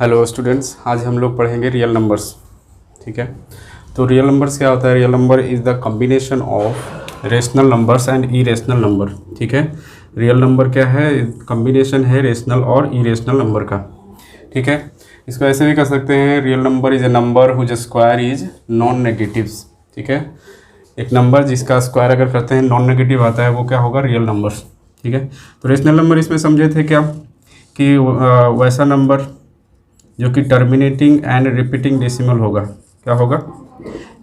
Hello students, आज हम लोग पढ़ेंगे रियल नंबर्स। ठीक है, तो रियल नंबर्स क्या होता है? Real number is the combination of rational numbers and irrational number. ठीक है, रियल नंबर क्या है? कॉम्बिनेशन है रेशनल और इरेशनल नंबर का। ठीक है, इसको ऐसे भी कर सकते हैं, real number is a number whose square is non negatives. ठीक है, एक नंबर जिसका स्क्वायर अगर करते हैं नॉन नेगेटिव आता है वो क्या होगा? Real number. ठीक है, तो रेशनल नंबर इसमें समझे थे क्या कि वैसा नंबर जो कि टर्मिनेटिंग एंड रिपीटिंग डेसिमल होगा। क्या होगा?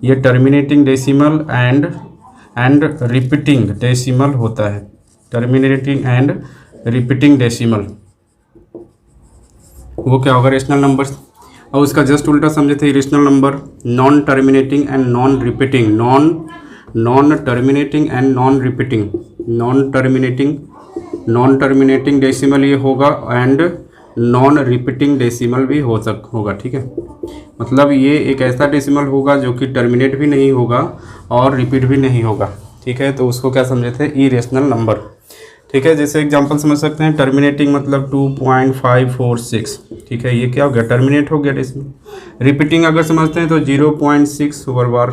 ये terminating decimal and repeating decimal होता है। टर्मिनेटिंग एंड रिपीटिंग डेसिमल वो क्या होगा? Rational number. और उसका जस्ट उल्टा समझे थे, irrational number non terminating and non repeating. Non terminating and non repeating. Non terminating decimal ये होगा एंड नॉन रिपीटिंग डेसिमल भी होगा। ठीक है, मतलब ये एक ऐसा डेसिमल होगा जो कि टर्मिनेट भी नहीं होगा और रिपीट भी नहीं होगा। ठीक है, तो उसको क्या समझे थे? Irrational number. ठीक है, जैसे एग्जांपल समझ सकते हैं, टर्मिनेटिंग मतलब 2.546। ठीक है, ये क्या हो गया? टर्मिनेट हो गया डेसिमल। रिपीटिंग अगर समझते हैं तो 0.6 ओवर बार।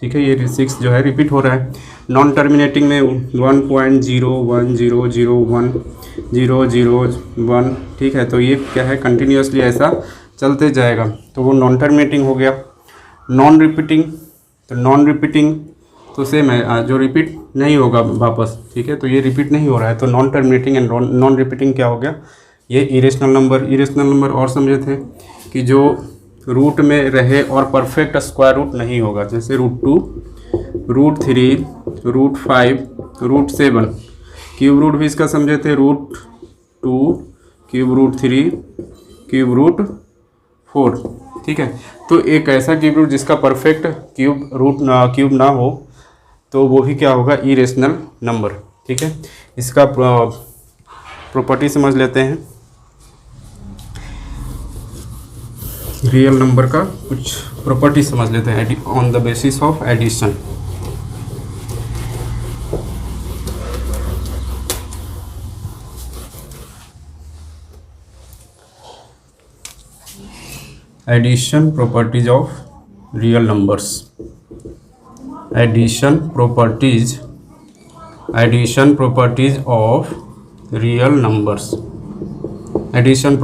ठीक है, ये 6 जो है रिपीट हो रहा है। नॉन टर्मिनेटिंग में 1.01001001001। ठीक है, तो ये क्या है? कंटिन्यूसली ऐसा चलते जाएगा, तो वो नॉन टर्मिनेटिंग हो गया। नॉन रिपीटिंग तो सेम है, जो रिपीट नहीं होगा वापस। ठीक है, तो ये रिपीट नहीं हो रहा है, तो non terminating and non repeating क्या हो गया? ये इरेशनल नंबर और समझे थे कि जो रूट में रहे और परफेक्ट स्क्वायर रूट नहीं होगा, जैसे √2, √3, √5, √7। क्यूब रूट भी इसका समझे थे, √2, क्यूब √3, क्यूब √4। ठीक है, तो एक ऐसा क्यूब रूट जिसका परफेक्ट क्यूब ना हो तो वो भी क्या होगा? Irrational number. ठीक है, इसका प्रॉपर्टी समझ लेते हैं। रियल नंबर का कुछ प्रॉपर्टी समझ लेते हैं on the basis of addition. Addition properties of real numbers. Addition properties of real numbers. Addition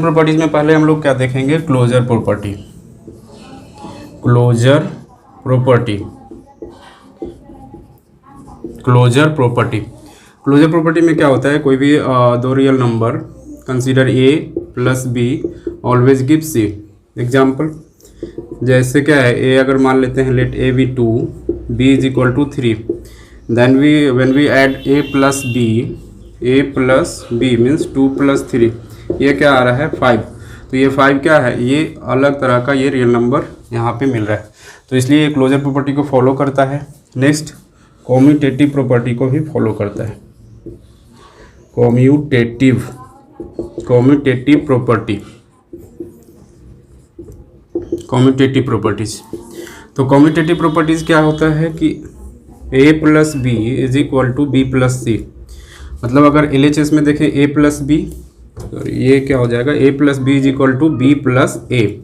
properties में पहले हम लोग क्या देखेंगे? क्लोजर प्रॉपर्टी में क्या होता है? कोई भी दो real number, consider a plus b always give c। Example जैसे क्या है? a अगर मान लेते हैं, let a be 2, b is equal to 3, then when we add a plus b means 2 plus 3, ये क्या आ रहा है? 5। तो ये 5 क्या है? ये अलग तरह का ये रियल नंबर यहाँ पे मिल रहा है, तो इसलिए ये क्लोजर प्रॉपर्टी को फॉलो करता है। नेक्स्ट कॉम्यूटेटिव प्रॉपर्टी को भी फॉलो करता है। Commutative properties. तो कॉम्यूटेटिव प्रॉपर्टीज क्या होता है कि a plus b is equal to b plus c. मतलब अगर LHS में देखें a प्लस बी, ये क्या हो जाएगा? a plus b is equal to b plus a.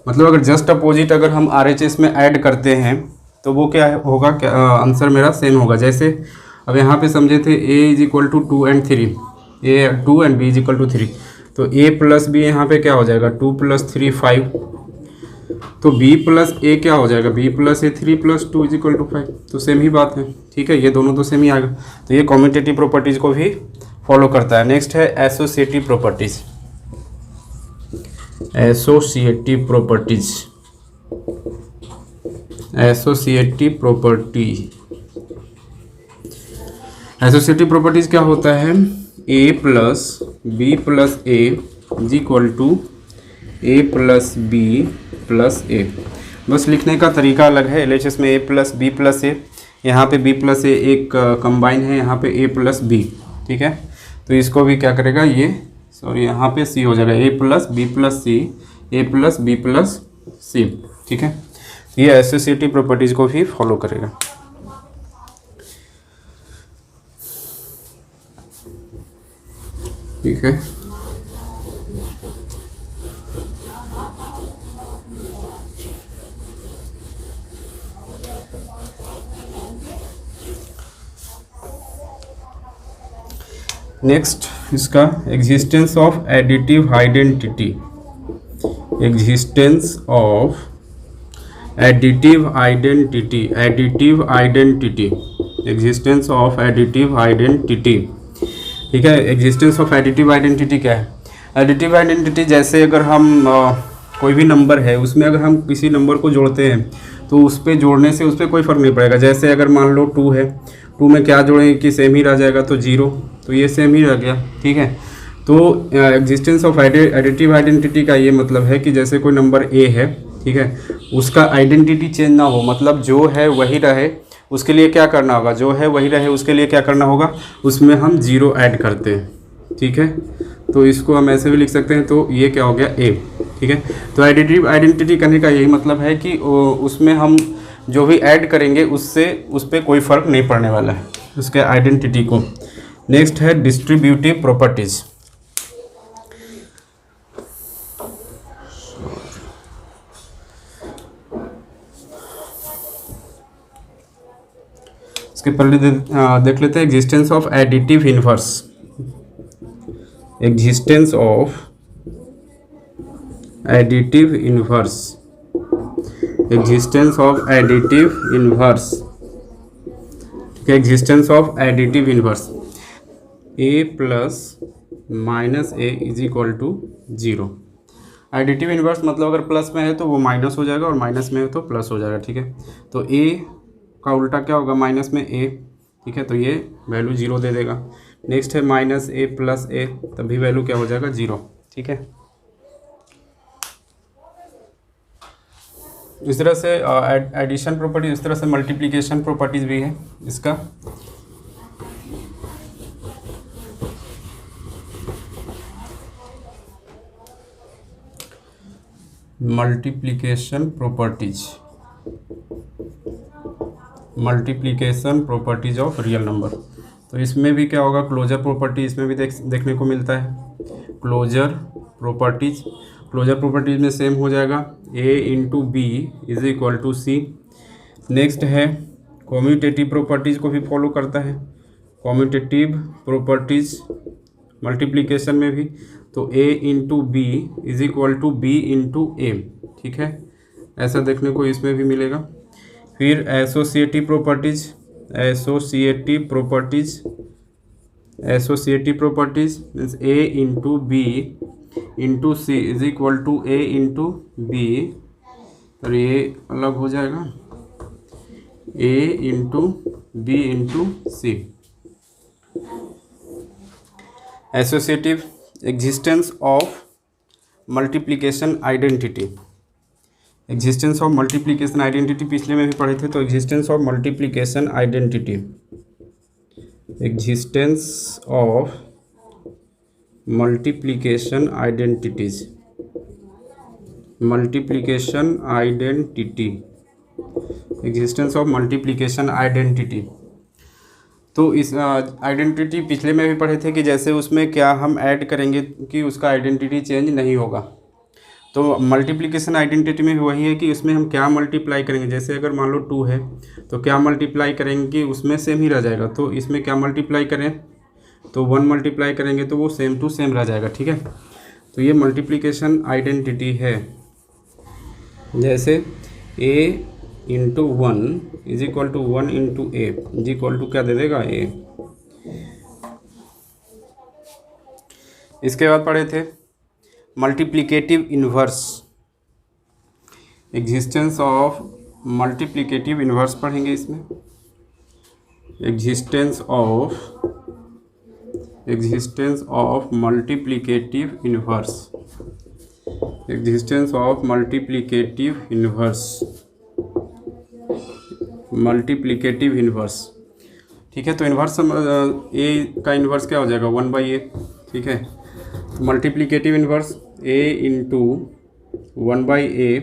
मतलब अगर जस्ट अपोजिट अगर हम RHS में ऐड करते हैं तो वो क्या होगा? क्या आंसर मेरा सेम होगा। जैसे अब यहाँ पे समझे थे a is equal to 2 and 3, a 2 and b is equal to 3, तो a प्लस बी यहाँ पे क्या हो जाएगा? 2 प्लस 3 5, तो b प्लस ए क्या हो जाएगा? b plus a 3 plus 2 is equal to 5, तो सेम ही बात है। ठीक है, ये दोनों तो सेम ही आएगा, तो ये कॉम्यूटेटिव प्रॉपर्टीज को भी फॉलो करता है। नेक्स्ट है एसोसिएटिव प्रॉपर्टीज। एसोसिएटिव प्रॉपर्टीज क्या होता है? a plus b plus a is equal to a plus b plus a. बस लिखने का तरीका अलग है। LHS में a plus b plus a, यहाँ पे b प्लस ए एक कंबाइन है, यहाँ पे a प्लस बी। ठीक है, तो इसको भी क्या करेगा? ये यहाँ पे c हो जाएगा, a plus b plus c, a plus b plus c. ठीक है, ये एसोसिएटिव प्रॉपर्टीज को भी फॉलो करेगा। ठीक है, नेक्स्ट इसका existence of additive identity, existence of additive identity, additive identity, existence of additive identity. ठीक है, एग्जिस्टेंस ऑफ एडिटिव आइडेंटिटी क्या है? एडिटिव आइडेंटिटी जैसे अगर हम कोई भी नंबर है उसमें अगर हम किसी नंबर को जोड़ते हैं तो उस पर जोड़ने से उस पर कोई फ़र्क नहीं पड़ेगा। जैसे अगर मान लो 2 है, 2 में क्या जोड़ेंगे कि सेम ही रह जाएगा, तो 0, तो ये सेम ही रह गया। ठीक है, तो एग्जिस्टेंस ऑफ एडिटिव आइडेंटिटी का ये मतलब है कि जैसे कोई नंबर ए है, ठीक है, उसका आइडेंटिटी चेंज ना हो, मतलब जो है वही रहे, उसके लिए क्या करना होगा, जो है वही रहे उसके लिए क्या करना होगा, उसमें हम 0 ऐड करते हैं। ठीक है, तो इसको हम ऐसे भी लिख सकते हैं, तो ये क्या हो गया ए। ठीक है, तो एडिटिव आइडेंटिटी करने का यही मतलब है कि उसमें हम जो भी ऐड करेंगे उससे उस पर कोई फ़र्क नहीं पड़ने वाला है उसके आइडेंटिटी को। नेक्स्ट है डिस्ट्रीब्यूटिव प्रॉपर्टीज़। इसके पहले देख लेते हैं existence of additive inverse, existence of additive inverse, existence of additive inverse. ठीक है, existence of additive inverse, a plus minus a is equal to 0। Additive inverse मतलब अगर प्लस में है तो वो माइनस हो जाएगा और माइनस में है तो प्लस हो जाएगा। ठीक है, तो a का उल्टा क्या होगा, माइनस में a। ठीक है, तो ये वैल्यू 0 दे देगा। नेक्स्ट है माइनस ए प्लस ए, तभी वैल्यू क्या हो जाएगा, 0। ठीक है, इस तरह से एडिशन प्रॉपर्टीज, इस तरह से मल्टीप्लिकेशन प्रॉपर्टीज भी है इसका। Multiplication properties, multiplication properties of real number. तो इसमें भी क्या होगा, क्लोजर प्रॉपर्टी इसमें भी देखने को मिलता है। क्लोजर प्रॉपर्टीज, क्लोजर प्रॉपर्टीज में सेम हो जाएगा, a into b is equal to c. Next है कॉम्यूटेटिव प्रॉपर्टीज को भी फॉलो करता है, कॉम्यूटेटिव प्रॉपर्टीज मल्टीप्लिकेशन में भी, तो a into b is equal to b into a. ठीक है, ऐसा देखने को इसमें भी मिलेगा। फिर associative properties, associative properties, associative properties means a into b into c is equal to a into b, और ये अलग हो जाएगा, a into b into c. Associative, existence of multiplication identity, existence of multiplication identity पिछले में भी पढ़े थे, तो existence of multiplication identity, existence of multiplication identities, multiplication identity, existence of multiplication identity. तो इस आइडेंटिटी पिछले में भी पढ़े थे कि जैसे उसमें क्या हम ऐड करेंगे कि उसका आइडेंटिटी चेंज नहीं होगा। तो मल्टीप्लिकेशन आइडेंटिटी में भी वही है कि उसमें हम क्या मल्टीप्लाई करेंगे, जैसे अगर मान लो 2 है तो क्या मल्टीप्लाई करेंगे कि उसमें सेम ही रह जाएगा, तो इसमें क्या मल्टीप्लाई करें, तो 1 मल्टीप्लाई करेंगे तो वो सेम टू सेम रह जाएगा। ठीक है, तो ये मल्टीप्लिकेशन आइडेंटिटी है। जैसे a into 1 is equal to 1 into a is equal to क्या दे देगा, a। इसके बाद पढ़े थे multiplicative inverse, existence of multiplicative inverse पढ़ेंगे इसमें, existence of multiplicative inverse, existence of multiplicative inverse, multiplicative inverse. ठीक है, तो इन्वर्स a का इन्वर्स क्या हो जाएगा, 1/a। ठीक है, तो multiplicative inverse a into 1/a।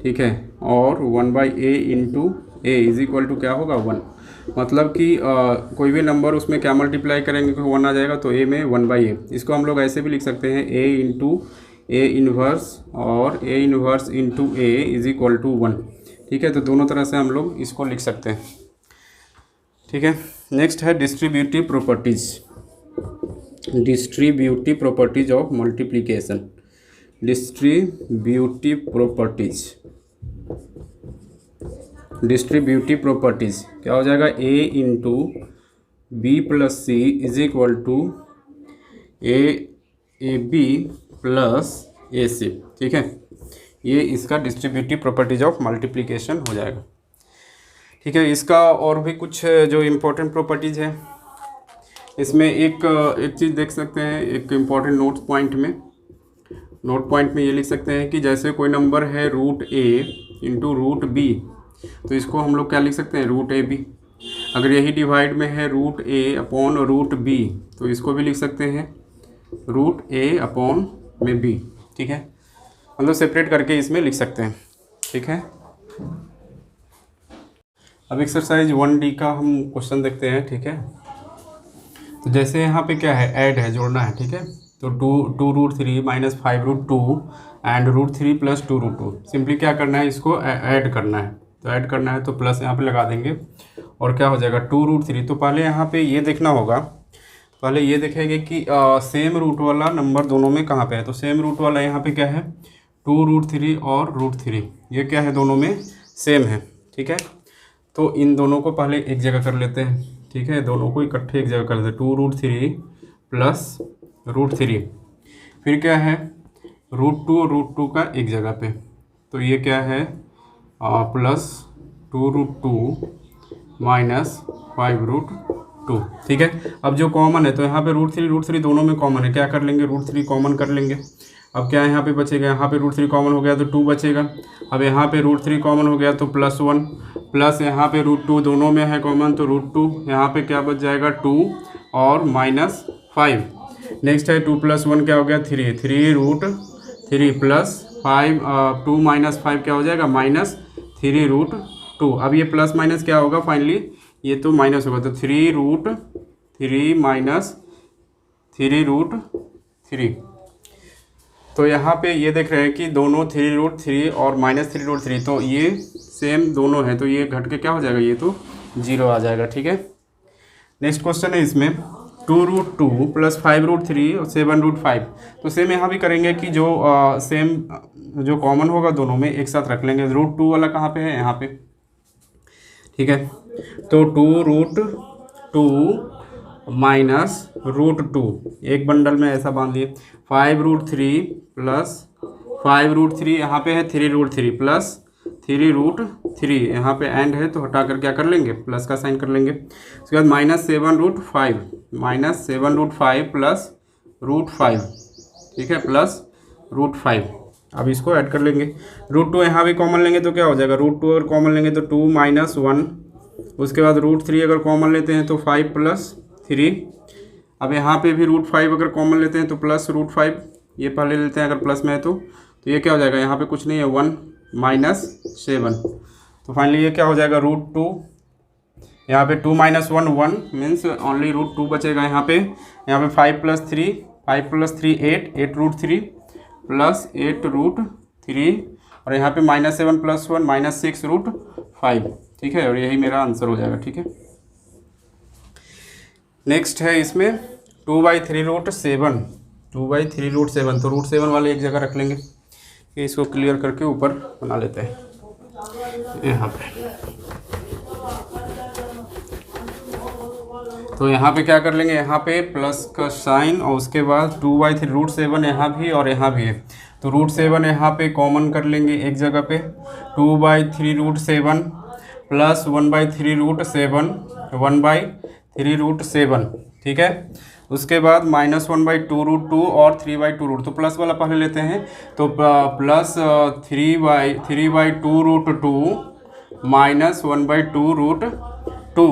ठीक है, और 1/a into a is equal to क्या होगा, 1। मतलब कि कोई भी नंबर उसमें क्या मल्टीप्लाई करेंगे तो 1 आ जाएगा, तो a में 1/a। इसको हम लोग ऐसे भी लिख सकते हैं, a इंटू a इन्वर्स और a inverse into a is equal to 1। ठीक है, तो दोनों तरह से हम लोग इसको लिख सकते हैं। ठीक है, नेक्स्ट है distributive properties, distributive properties of multiplication, distributive properties क्या हो जाएगा, a into b plus c is equal to a b plus a c. ठीक है, ये इसका डिस्ट्रीब्यूटिव प्रॉपर्टीज ऑफ मल्टीप्लिकेशन हो जाएगा। ठीक है, इसका और भी कुछ जो इम्पोर्टेंट प्रॉपर्टीज़ है, इसमें एक चीज़ देख सकते हैं, एक इम्पॉर्टेंट नोट पॉइंट में ये लिख सकते हैं कि जैसे कोई नंबर है रूट ए इंटू रूट बी, तो इसको हम लोग क्या लिख सकते हैं, रूट ए बी। अगर यही डिवाइड में है रूट ए अपॉन रूट बी, तो इसको भी लिख सकते हैं रूट ए अपॉन में बी। ठीक है, मतलब सेपरेट करके इसमें लिख सकते हैं। ठीक है, अब एक्सरसाइज 1D का हम क्वेश्चन देखते हैं। ठीक है, तो जैसे यहाँ पे क्या है, ऐड है, जोड़ना है। ठीक है, तो two root three minus 5 root 2 and root 3 plus 2 root 2, simply क्या करना है, इसको ऐड करना है। तो ऐड करना है तो प्लस यहाँ पे लगा देंगे और क्या हो जाएगा 2 रूट 3। तो पहले यहाँ पे ये देखना होगा, पहले ये देखेंगे कि सेम रूट वाला नंबर दोनों में कहाँ पे है। तो सेम रूट वाला यहाँ पे क्या है, 2 रूट 3 और रूट 3, ये क्या है, दोनों में सेम है। ठीक है, तो इन दोनों को पहले एक जगह कर लेते हैं। ठीक है, दोनों को इकट्ठे एक जगह कर लेते हैं, 2 रूट 3 प्लस रूट 3, फिर क्या है रूट 2 और रूट 2 का एक जगह पे, तो ये क्या है प्लस 2 रूट 2 माइनस 5 रूट 2। ठीक है, अब जो कॉमन है तो यहाँ पे रूट 3 दोनों में कॉमन है, क्या कर लेंगे, रूट 3 कॉमन कर लेंगे। अब क्या यहाँ पे बचेगा, यहाँ पे रूट 3 कॉमन हो गया तो 2 बचेगा। अब यहाँ पे रूट 3 कॉमन हो गया तो प्लस 1, प्लस यहाँ पे रूट 2 दोनों में है कॉमन तो रूट 2, यहाँ पे क्या बच जाएगा 2 और माइनस 5। नेक्स्ट है 2 प्लस 1 क्या हो गया 3 रूट 3 प्लस 5 2 माइनस 5 क्या हो जाएगा माइनस 3 रूट 2। अब ये प्लस माइनस क्या होगा, फाइनली ये तो माइनस होगा, तो 3 रूट 3 माइनस 3 रूट 3। तो यहाँ पे ये देख रहे हैं कि दोनों 3 रूट 3 और माइनस 3 रूट 3, तो ये सेम दोनों है, तो ये घट के क्या हो जाएगा, ये तो 0 आ जाएगा। ठीक है, नेक्स्ट क्वेश्चन है इसमें 2 रूट 2 प्लस 5 रूट 3 और 7 रूट 5। तो सेम यहाँ भी करेंगे कि जो सेम जो कॉमन होगा दोनों में एक साथ रख लेंगे। रूट 2 वाला कहाँ पे है, यहाँ पे। ठीक है, तो 2 रूट 2 माइनस रूट 2 एक बंडल में ऐसा बांध लिए। 5 रूट 3 प्लस 5 रूट 3 यहाँ पे है 3 रूट 3 प्लस 3 रूट 3, यहाँ पे एंड है तो हटा कर क्या कर लेंगे, प्लस का साइन कर लेंगे। उसके बाद माइनस 7 रूट 5 प्लस रूट 5। ठीक है, प्लस रूट 5। अब इसको ऐड कर लेंगे। रूट 2 यहाँ भी कॉमन लेंगे तो क्या हो जाएगा, रूट 2 अगर कॉमन लेंगे तो 2 माइनस 1। उसके बाद रूट 3 अगर कॉमन लेते हैं तो 5 प्लस 3। अब यहाँ पे भी रूट 5 अगर कॉमन लेते हैं तो प्लस रूट 5, ये पहले लेते हैं अगर प्लस में है तो ये क्या हो जाएगा, यहाँ पे कुछ नहीं है 1 माइनस 7। तो फाइनली ये क्या हो जाएगा रूट 2, यहाँ पे 2 माइनस 1 मीन्स ओनली रूट 2 बचेगा। यहाँ पे 5 प्लस 3 8 रूट 3 प्लस 8 रूट 3 और यहाँ पे माइनस 7 प्लस 1 माइनस 6 रूट 5। ठीक है, और यही मेरा आंसर हो जाएगा। ठीक है, नेक्स्ट है इसमें 2/3 रूट 7, 2/3 रूट 7। तो रूट 7 वाले एक जगह रख लेंगे, इसको क्लियर करके ऊपर बना लेते हैं यहाँ पे। तो यहाँ पे क्या कर लेंगे, यहाँ पे प्लस का साइन और उसके बाद 2/3 रूट 7 यहाँ भी और यहाँ भी है, तो रूट 7 यहाँ पे कॉमन कर लेंगे एक जगह पे। 2/3 रूट 7 प्लस 1/3 रूट 7 1/3 रूट 7। ठीक है, उसके बाद माइनस 1/2 रूट 2 और 3/2 रूट, तो प्लस वाला पहले लेते हैं। तो प्लस 3/2 रूट 2 माइनस 1/2 रूट 2।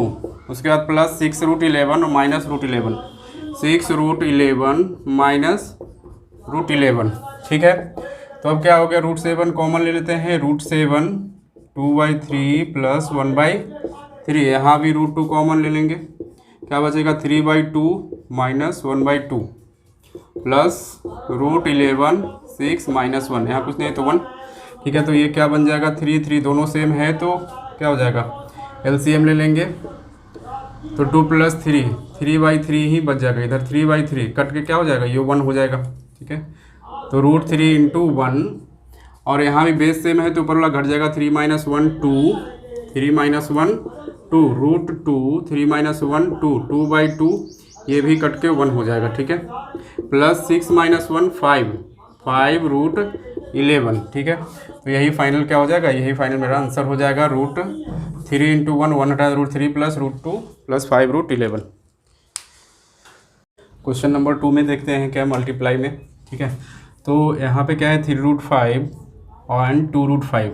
उसके बाद प्लस 6 रूट 11 और minus root 11, 6 root 11 minus root 11। ठीक है, तो अब क्या हो गया, रूट 7 कॉमन ले लेते हैं। रूट 7 2/3 प्लस 1/3, यहाँ भी रूट 2 कॉमन ले लेंगे, क्या बचेगा 3/2 माइनस 1/2 प्लस रूट 11 6 माइनस 1, यहाँ कुछ नहीं है तो 1। ठीक है, तो ये क्या बन जाएगा 3 3 दोनों सेम है तो क्या हो जाएगा, एलसीएम ले लेंगे। तो 2 + 3, 3/3 ही बच जाएगा इधर, 3/3 कट के क्या हो जाएगा, ये 1 हो जाएगा। ठीक है, तो √3 × 1, और यहाँ भी बेस सेम है तो ऊपर वाला घट जाएगा, 3 - 1 2, 3 - 1 2, √2, 3 - 1 2, 2/2, ये भी कट के 1 हो जाएगा। ठीक है, प्लस 6 - 1 5, 5√11। ठीक है, तो यही फाइनल क्या हो जाएगा, यही फाइनल मेरा आंसर हो जाएगा। √3 × 1, 1 हटाया √3 प्लस √2 प्लस 5√11। क्वेश्चन नंबर 2 में देखते हैं क्या मल्टीप्लाई में। ठीक है, तो यहाँ पे क्या है, 3√5 और 2√5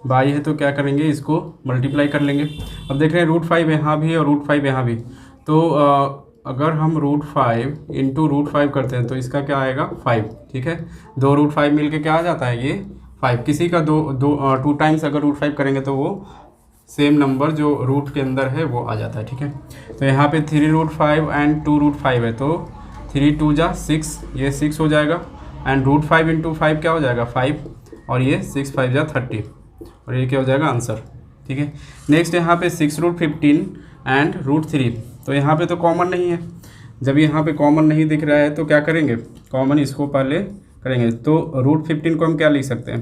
बाई है, तो क्या करेंगे, इसको मल्टीप्लाई कर लेंगे। अब देख रहे हैं √5 यहाँ भी और √5 यहाँ भी, तो अगर हम √5 × √5 करते हैं तो इसका क्या आएगा, 5। ठीक है, 2 √5 मिल के क्या आ जाता है, ये 5। किसी का 2 टाइम्स अगर √5 करेंगे तो वो सेम नंबर जो रूट के अंदर है वो आ जाता है। ठीक है, तो यहाँ पे 3√5 एंड 2√5 है, तो 3 × 2 = 6, ये 6 हो जाएगा, एंड √5 × 5 क्या हो जाएगा, 5, और ये 6 × 5 = 30, और ये क्या हो जाएगा, आंसर। ठीक है, नेक्स्ट यहाँ पे 6√15 एंड √3, तो यहाँ पे तो कॉमन नहीं है। जब यहाँ पे कॉमन नहीं दिख रहा है तो क्या करेंगे, कॉमन इसको पहले करेंगे। तो √15 को हम क्या लिख सकते हैं,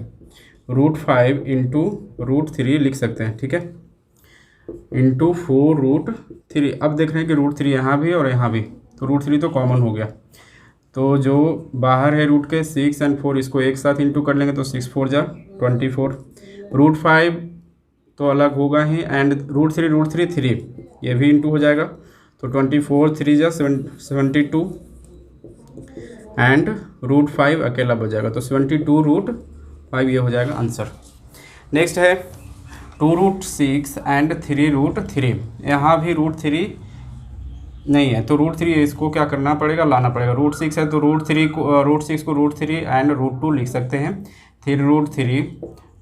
√5 × √3 लिख सकते हैं। ठीक है, इंटू 4√3। अब देख रहे हैं कि √3 यहाँ भी और यहाँ भी, तो √3 तो कॉमन हो गया, तो जो बाहर है रूट के 6 और 4, इसको एक साथ इंटू कर लेंगे तो 6 × 4 = 24। √5 तो अलग होगा ही, एंड √3 3, ये भी इंटू हो जाएगा, तो 24 3 = 72, एंड √5 अकेला बच जाएगा, तो 72√5 ये हो जाएगा आंसर। नेक्स्ट है 2√6 एंड 3√3। यहाँ भी √3 नहीं है, तो √3 इसको क्या करना पड़ेगा, लाना पड़ेगा। √6 है तो √6 को √3 एंड √2 लिख सकते हैं। 3√3,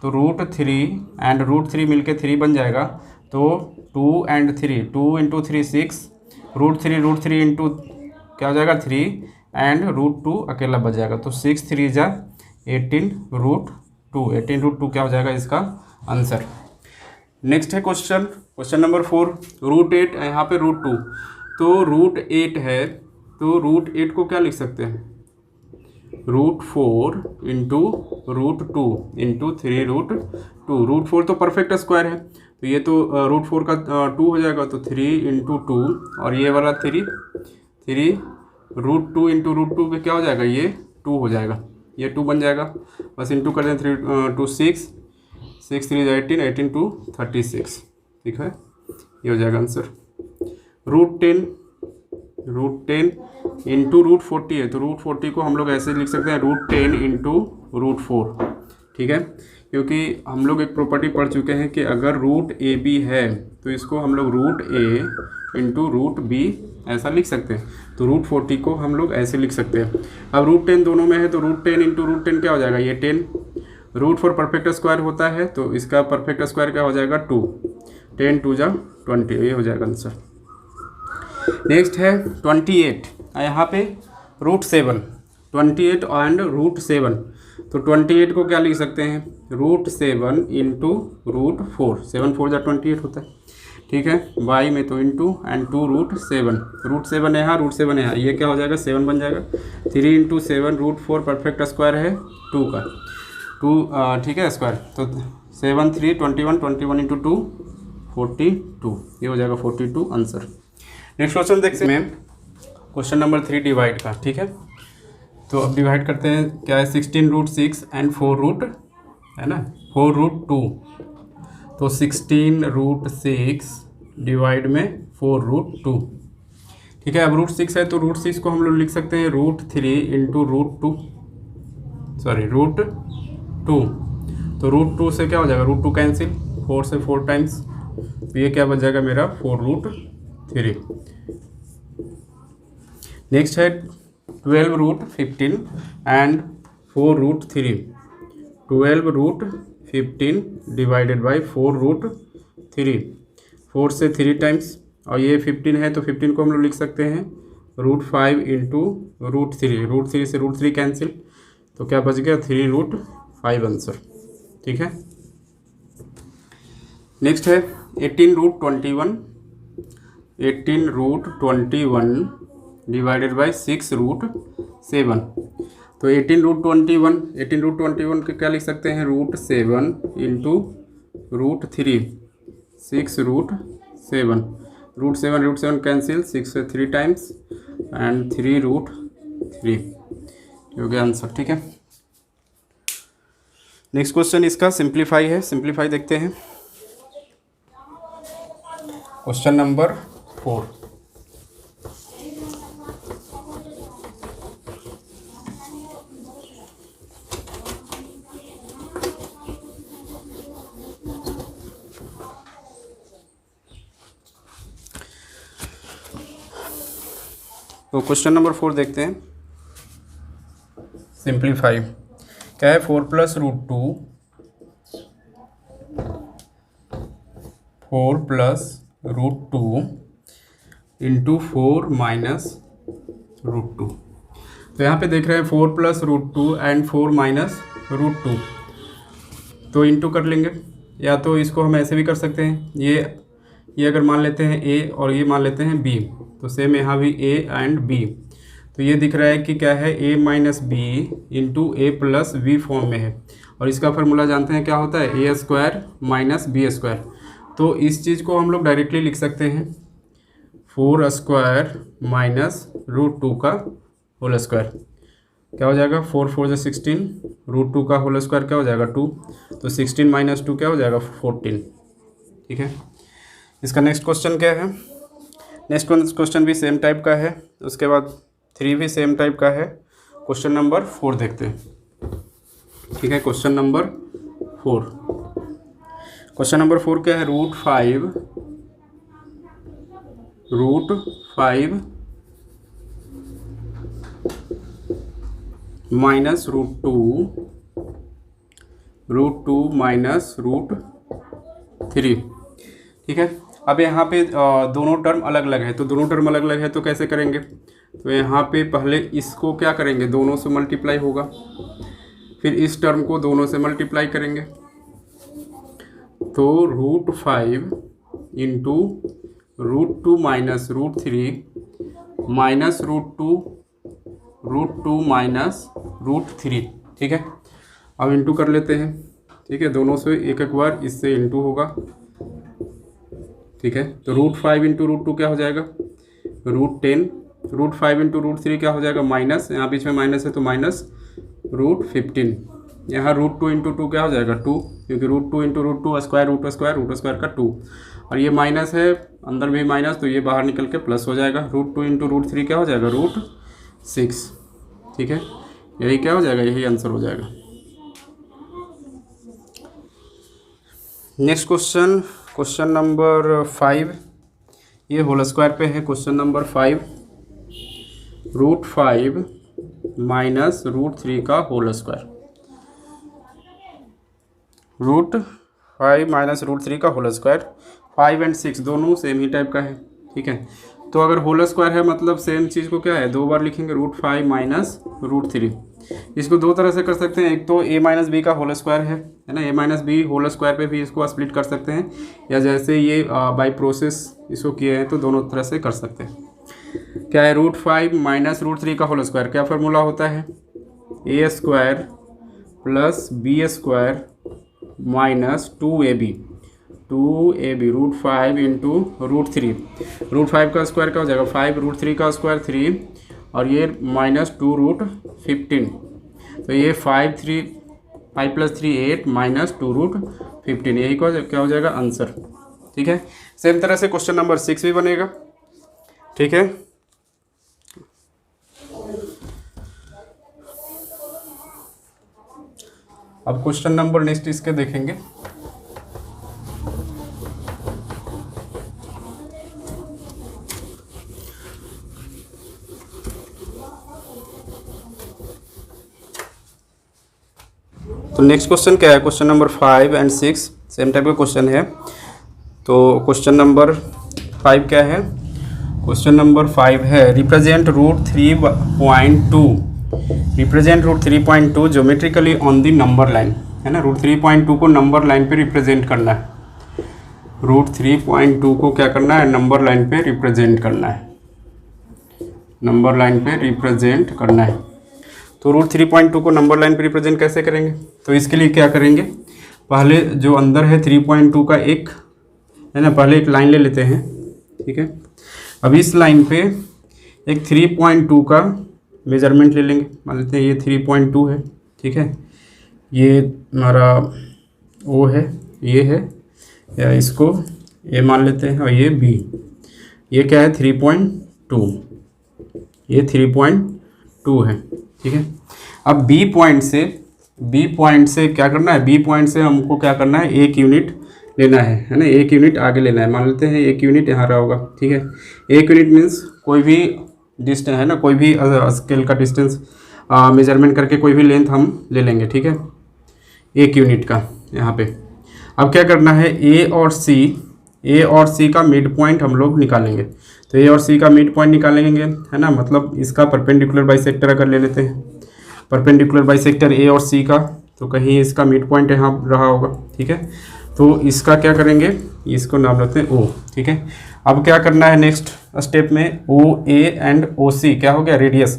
तो √3 एंड √3 मिलके 3 बन जाएगा, तो 2 and 3, 2 × 3 6, √3 इंटू क्या हो जाएगा 3, एंड √2 अकेला बच जाएगा, तो 6 3 = 18√2, 18√2 क्या हो जाएगा इसका आंसर। नेक्स्ट है क्वेश्चन नंबर 4, √8 यहाँ पे √2, तो √8 है, तो √8 को क्या लिख सकते हैं, √4 × √2 × 3√2। √4 तो परफेक्ट स्क्वायर है, तो ये तो √4 का 2 हो जाएगा, तो 3 × 2, और ये वाला 3 √2 × √2 पे क्या हो जाएगा, ये 2 हो जाएगा, ये 2 बन जाएगा, बस इंटू कर दें, 3 2 6, 6 3 = 18, 18 2 36। ठीक है, ये हो जाएगा आंसर। √10 इंटू √40 है, तो √40 को हम लोग ऐसे लिख सकते हैं, √10 × √4। ठीक है, क्योंकि हम लोग एक प्रॉपर्टी पढ़ चुके हैं कि अगर √AB है तो इसको हम लोग √A × √B ऐसा लिख सकते हैं, तो √40 को हम लोग ऐसे लिख सकते हैं। अब √10 दोनों में है, तो √10 × √10 क्या हो जाएगा, ये 10। √4 परफेक्ट स्क्वायर होता है, तो इसका परफेक्ट स्क्वायर क्या हो जाएगा, 2, 10 2 = 20, ये हो जाएगा आंसर। नेक्स्ट है 28, यहाँ पे √7, 28 एंड √7, तो 28 को क्या लिख सकते हैं, √7 × √4, 7 4 = 28 होता है। ठीक है, वाई में तो इंटू एंड 2 √7, √7 यहाँ, √7 यहाँ, ये क्या हो जाएगा, 7 बन जाएगा। 3 × 7, √4 परफेक्ट स्क्वायर है 2 का, 2 ठीक है स्क्वायर, तो 7 3 21, 21 × 2 42, ये हो जाएगा 42 आंसर। नेक्स्ट क्वेश्चन देखते हैं, क्वेश्चन नंबर 3 डिवाइड का। ठीक है, तो अब डिवाइड करते हैं, क्या है, 16√6 एंड 4 है ना, 4√2, तो 16√6 डिवाइड में 4√2। ठीक है, अब √6 है तो √6 को हम लोग लिख सकते हैं √3 × √2, सॉरी √2, तो √2 से क्या हो जाएगा, √2 कैंसिल, 4 से 4 टाइम्स, तो ये क्या बच जाएगा मेरा 4√3। नेक्स्ट है 12√15 एंड 4√3, 12√15 डिवाइडेड बाई 4√3, 4 से 3 टाइम्स, और ये 15 है तो 15 को हम लोग लिख सकते हैं √5 × √3, √3 से √3 कैंसिल, तो क्या बच गया 3√5 आंसर। ठीक है, नेक्स्ट है 18√21, 18√21 डिवाइडेड बाई 6√7। तो 18√21 के क्या लिख सकते हैं, √7 इंटू √3, 6√7। √7 कैंसिल, 6 से 3 टाइम्स एंड 3√3 हो गया आंसर। ठीक है, नेक्स्ट क्वेश्चन इसका सिंप्लीफाई है, सिंप्लीफाई देखते हैं। Question number 4। तो क्वेश्चन नंबर 4 देखते हैं, सिंप्लीफाई क्या है, 4 + √2, 4 + √2 इंटू 4 - √2। तो यहाँ पे देख रहे हैं 4 + √2 एंड 4 - √2, तो इंटू कर लेंगे, या तो इसको हम ऐसे भी कर सकते हैं, ये अगर मान लेते हैं A और ये मान लेते हैं B, तो सेम यहाँ भी A एंड B। तो ये दिख रहा है कि क्या है, A - B into A + B form में है, और इसका फार्मूला जानते हैं क्या होता है, A² - B²। तो इस चीज़ को हम लोग डायरेक्टली लिख सकते हैं 4² - √2 का होल स्क्वायर। क्या हो जाएगा, 4 × 4 = 16, √2 का होल स्क्वायर क्या हो जाएगा 2, तो 16 - 2 क्या हो जाएगा 14। ठीक है, इसका नेक्स्ट क्वेश्चन क्या है, नेक्स्ट क्वेश्चन भी सेम टाइप का है, उसके बाद 3 भी सेम टाइप का है। क्वेश्चन नंबर 4 देखते हैं। ठीक है, क्वेश्चन नंबर 4। क्वेश्चन नंबर 4 क्या है, √5 माइनस √2 माइनस √3। ठीक है, अब यहाँ पे दोनों टर्म अलग अलग है, तो दोनों टर्म अलग अलग है तो कैसे करेंगे, तो यहाँ पे पहले इसको क्या करेंगे, दोनों से मल्टीप्लाई होगा, फिर इस टर्म को दोनों से मल्टीप्लाई करेंगे, तो √5 इंटू √2 माइनस √3 माइनस √2 माइनस √3। ठीक है, अब इंटू कर लेते हैं। ठीक है, दोनों से एक बार इससे इंटू होगा। ठीक है, तो √5 इंटू √2 क्या हो जाएगा, √10, √5 इंटू √3 क्या हो जाएगा, माइनस, यहाँ बीच में माइनस है तो माइनस √15, यहाँ √2 इंटू 2 क्या हो जाएगा 2, क्योंकि √2 इंटू √2 स्क्वायर रूट स्क्वायर का 2, और ये माइनस है, अंदर भी माइनस, तो ये बाहर निकल के प्लस हो जाएगा। √2 इंटू √3 क्या हो जाएगा √6। ठीक है, यही क्या हो जाएगा, यही आंसर हो जाएगा। नेक्स्ट क्वेश्चन, क्वेश्चन नंबर 5, ये होल स्क्वायर पे है। क्वेश्चन नंबर 5, √5 माइनस √3 का होल स्क्वायर, √5 माइनस √3 का होल स्क्वायर। 5 एंड 6 दोनों सेम ही टाइप का है। ठीक है, तो अगर होल स्क्वायर है मतलब सेम चीज़ को क्या है, दो बार लिखेंगे, √5 माइनस √3। इसको दो तरह से कर सकते हैं, एक तो A - B का होल स्क्वायर है ना, A - B होल स्क्वायर पे भी इसको स्प्लिट कर सकते हैं, या जैसे ये बाय प्रोसेस इसको किए हैं तो दोनों तरह से कर सकते हैं। क्या है, √5 माइनस √3 का होल स्क्वायर, क्या फार्मूला होता है, A² plus B² minus 2AB, √5 into √3, √5 का स्क्वायर क्या हो जाएगा 5, √3 का स्क्वायर 3, और ये माइनस 2√15, तो ये 5 + 3 8 माइनस 2√15, यही क्या हो जाएगा आंसर। ठीक है, सेम तरह से क्वेश्चन नंबर 6 भी बनेगा। ठीक है, अब क्वेश्चन नंबर नेक्स्ट इसके देखेंगे। तो नेक्स्ट क्वेश्चन क्या है, question number 5 and 6 same type का क्वेश्चन है। तो क्वेश्चन नंबर 5 क्या है, क्वेश्चन नंबर 5 है represent √3.2 geometrically on the number line, है ना, √3.2 को नंबर लाइन पे रिप्रेजेंट करना है। √3.2 को क्या करना है, नंबर लाइन पे रिप्रेजेंट करना है, नंबर लाइन पे रिप्रेजेंट करना है। तो √3.2 को नंबर लाइन पे रिप्रेजेंट कैसे करेंगे, तो इसके लिए क्या करेंगे, पहले जो अंदर है 3.2 का एक है ना, पहले एक लाइन ले लेते हैं, ठीक है। अब इस लाइन पे एक 3.2 का मेजरमेंट ले लेंगे, मान लेते हैं ये 3.2 है, ठीक है। ये हमारा O है, ये है, या इसको A मान लेते हैं, और ये B, ये क्या है 3.2, ये 3.2 है, ठीक है। अब B पॉइंट से क्या करना है, B पॉइंट से हमको क्या करना है, 1 यूनिट लेना है ना, 1 यूनिट आगे लेना है। मान लेते हैं 1 यूनिट यहाँ रहा होगा, ठीक है। 1 यूनिट मीन्स कोई भी डिस्टेंस है ना, कोई भी स्केल का डिस्टेंस मेजरमेंट करके कोई भी लेंथ हम ले लेंगे, ठीक है, 1 यूनिट का यहाँ पे। अब क्या करना है, A और C का मिड पॉइंट हम लोग निकालेंगे। तो A और C का मिड पॉइंट निकालेंगे, है ना, मतलब इसका परपेंडिकुलर बाइसेक्टर अगर ले लेते हैं, परपेंडिकुलर बाइसेक्टर A और C का, तो कहीं इसका मिड पॉइंट यहाँ रहा होगा, ठीक है। तो इसका क्या करेंगे, इसको नाम लेते हैं O, ठीक है। अब क्या करना है नेक्स्ट स्टेप में, OA एंड OC क्या हो गया, रेडियस।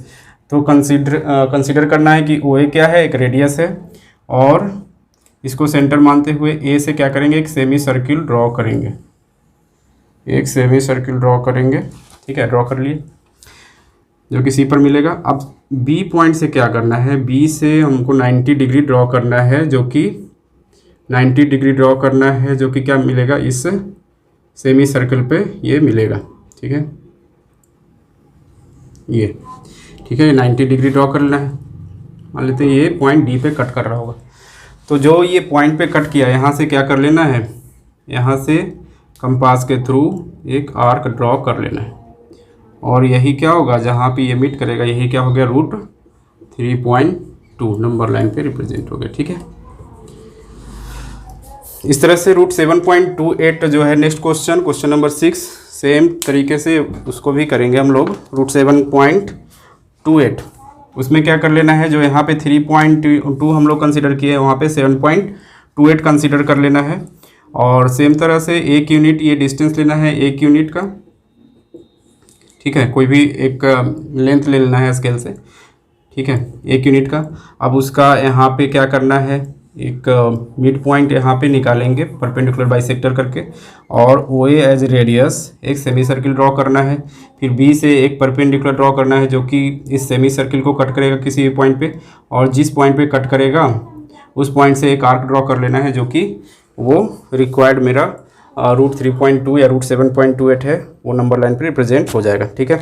तो कंसीडर करना है कि OA क्या है, एक रेडियस है, और इसको सेंटर मानते हुए A से क्या करेंगे, एक सेमी सर्किल ड्रॉ करेंगे, एक सेमी सर्किल ड्रॉ करेंगे, ठीक है, ड्रॉ कर लिए, जो कि C पर मिलेगा। अब B पॉइंट से क्या करना है, B से हमको 90 डिग्री ड्रॉ करना है, जो कि 90 डिग्री ड्रॉ करना है, जो कि क्या मिलेगा, इस सेमी सर्कल पे ये मिलेगा, ठीक है, ये, ठीक है, 90 डिग्री ड्रॉ करना है। मान लेते हैं ये पॉइंट D पे कट कर रहा होगा, तो जो ये पॉइंट पे कट किया, यहाँ से क्या कर लेना है, यहाँ से कंपास के थ्रू एक आर्क ड्रॉ कर लेना है, और यही क्या होगा, जहाँ पे ये मीट करेगा, यही क्या हो गया, √3.2 नंबर लाइन पे रिप्रेजेंट हो गया, ठीक है। इस तरह से √7.28 जो है नेक्स्ट क्वेश्चन नंबर 6, सेम तरीके से उसको भी करेंगे हम लोग। √7.28 उसमें क्या कर लेना है, जो यहाँ पे 3.2 हम लोग कंसीडर किए, वहाँ पे 7.28 कंसीडर कर लेना है, और सेम तरह से 1 यूनिट ये डिस्टेंस लेना है, 1 यूनिट का, ठीक है, कोई भी एक लेंथ ले लेना है स्केल से, ठीक है, 1 यूनिट का। अब उसका यहाँ पे क्या करना है, एक मिड पॉइंट यहाँ पे निकालेंगे परपेंडिकुलर बाइसेक्टर करके, और OA एज रेडियस एक सेमी सर्किल ड्रॉ करना है। फिर B से एक परपेंडिकुलर ड्रॉ करना है, जो कि इस सेमी सर्किल को कट करेगा किसी भी पॉइंट पे, और जिस पॉइंट पे कट करेगा उस पॉइंट से एक आर्क ड्रॉ कर लेना है, जो कि वो रिक्वायर्ड मेरा √3.2 या √7.28 है, वो नंबर लाइन पर रिप्रेजेंट हो जाएगा, ठीक है।